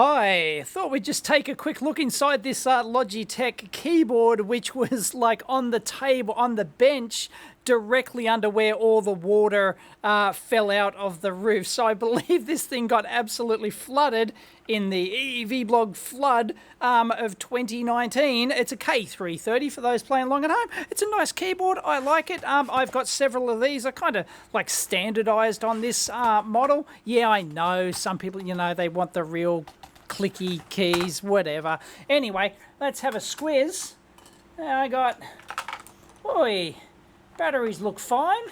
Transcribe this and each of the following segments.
Hi, thought we'd just take a quick look inside this Logitech keyboard, which was like on the table, on the bench, directly under where all the water fell out of the roof. So I believe this thing got absolutely flooded in the EEV blog flood of 2019. It's a K330 for those playing along at home. It's a nice keyboard. I like it. I've got several of these. I kind of like standardized on this model. Yeah, I know some people, you know, they want the real clicky keys, whatever. Anyway, let's have a squiz. I got, boy, batteries look fine.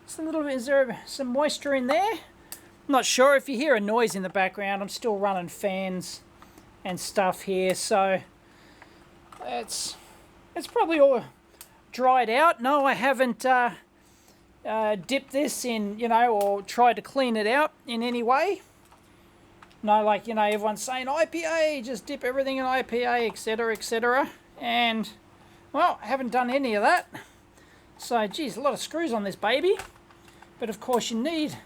It's a little bit, is there some moisture in there? I'm not sure. If you hear a noise in the background, I'm still running fans and stuff here, so it's probably all dried out. No, I haven't dipped this in, you know, or tried to clean it out in any way. No, like, you know, everyone's saying IPA, just dip everything in IPA, etc., etc. And, well, I haven't done any of that. So, geez, a lot of screws on this baby. But, of course, you need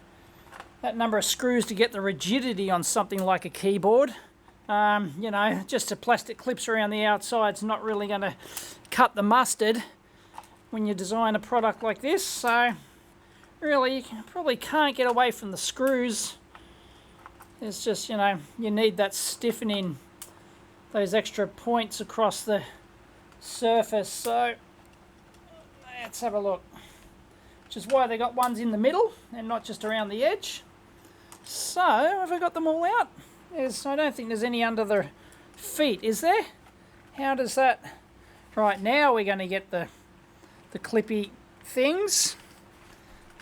that number of screws to get the rigidity on something like a keyboard. You know, just the plastic clips around the outside's not really going to cut the mustard when you design a product like this. So, really, you probably can't get away from the screws. It's just, you know, you need that stiffening, those extra points across the surface. So, let's have a look. Which is why they got ones in the middle and not just around the edge. So, have I got them all out? I don't think there's any under the feet, is there? How does that... Right, now we're going to get the clippy things.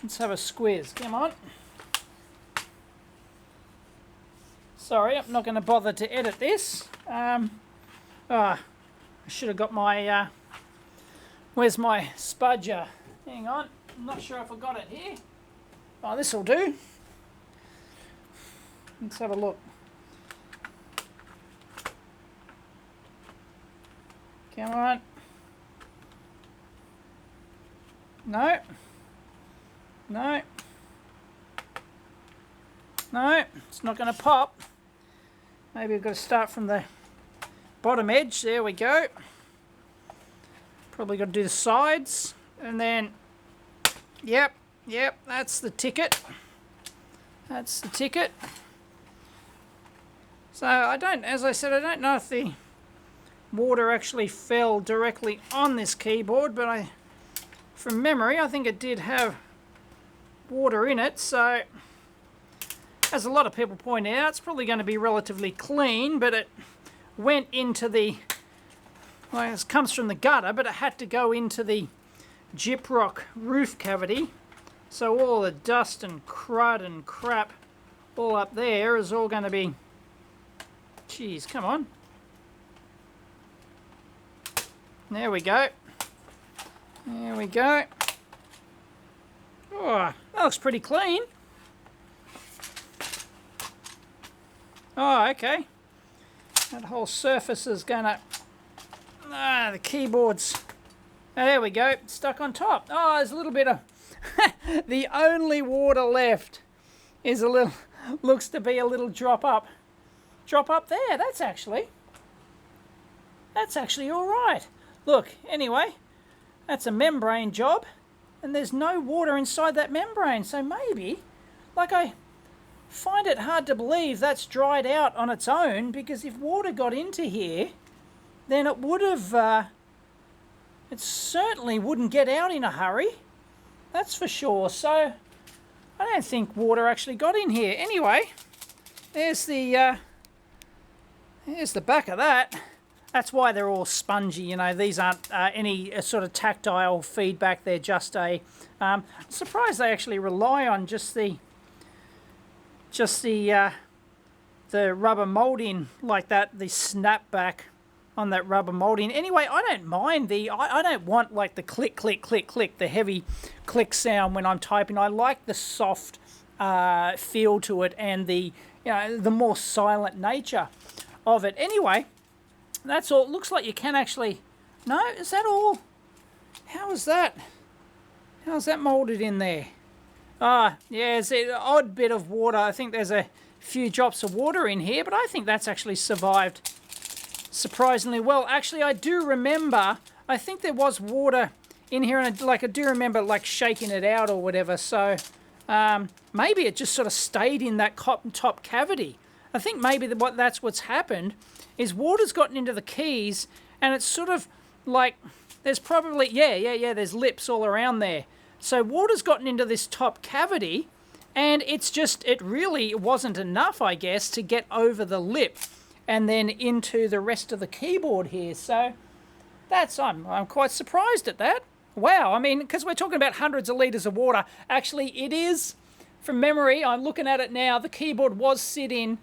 Let's have a squiz. Come on. Sorry, I'm not going to bother to edit this. I should have got my... where's my spudger? Hang on. I'm not sure if I got it here. Oh, this will do. Let's have a look. Come on. No. No. No, it's not going to pop. Maybe I've got to start from the bottom edge. There we go. Probably got to do the sides. And then, yep, that's the ticket. That's the ticket. So I don't, as I said, I don't know if the water actually fell directly on this keyboard, but from memory, I think it did have water in it. So, as a lot of people point out, it's probably going to be relatively clean, but it went into the, well, it comes from the gutter, but it had to go into the gyprock roof cavity. So all the dust and crud and crap all up there is all going to be, geez, come on. There we go. There we go. Oh, that looks pretty clean. Oh, okay. That whole surface is gonna... the keyboard's... There we go, stuck on top. Oh, there's a little bit of... the only water left is a little... looks to be a little drop up. Drop up there, that's actually all right. Look, anyway, that's a membrane job, and there's no water inside that membrane, so maybe, like I find it hard to believe that's dried out on its own, because if water got into here, then it would have, it certainly wouldn't get out in a hurry, that's for sure. So I don't think water actually got in here. Anyway, there's the back of that. That's why they're all spongy, you know, these aren't any sort of tactile feedback, they're just a, I'm surprised they actually rely on just the rubber molding like that, the snapback on that rubber molding. Anyway, I don't mind I don't want like the click, click, click, click, the heavy click sound when I'm typing. I like the soft feel to it and the, you know, the more silent nature of it. Anyway, that's all. It looks like you can actually, no, is that all? How is that molded in there? Yeah, it's an odd bit of water. I think there's a few drops of water in here, but I think that's actually survived surprisingly well. Actually, I do remember, I think there was water in here, and I do remember like shaking it out or whatever, so maybe it just sort of stayed in that top cavity. I think maybe that's what's happened, is water's gotten into the keys, and it's sort of like, there's probably, yeah, there's lips all around there. So water's gotten into this top cavity, and it really wasn't enough, I guess, to get over the lip and then into the rest of the keyboard here. So I'm quite surprised at that. Wow, I mean, because we're talking about hundreds of litres of water. Actually, it is, from memory, I'm looking at it now, the keyboard was sitting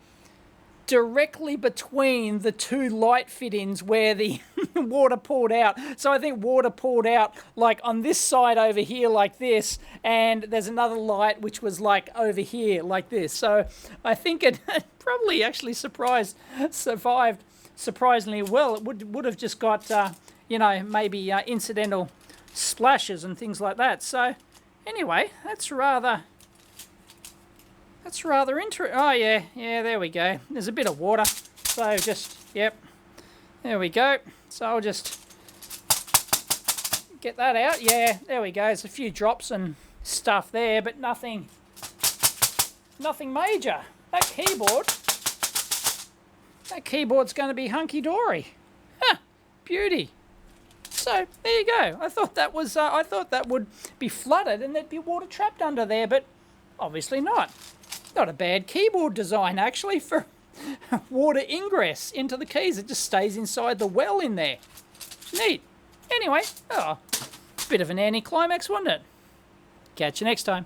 directly between the two light fittings where the water poured out. So I think water poured out like on this side over here like this, and there's another light which was like over here like this. So I think it probably actually survived surprisingly well. It would have just got, you know, maybe incidental splashes and things like that. So anyway, that's rather interesting. Oh, yeah, there we go. There's a bit of water. So just, yep, there we go. So I'll just get that out. Yeah, there we go. There's a few drops and stuff there, but nothing major. That keyboard's going to be hunky-dory. Huh, beauty. So there you go. I thought that would be flooded and there'd be water trapped under there, but obviously not. Not a bad keyboard design, actually, for water ingress into the keys. It just stays inside the well in there. Neat. Anyway, bit of an anticlimax, wasn't it? Catch you next time.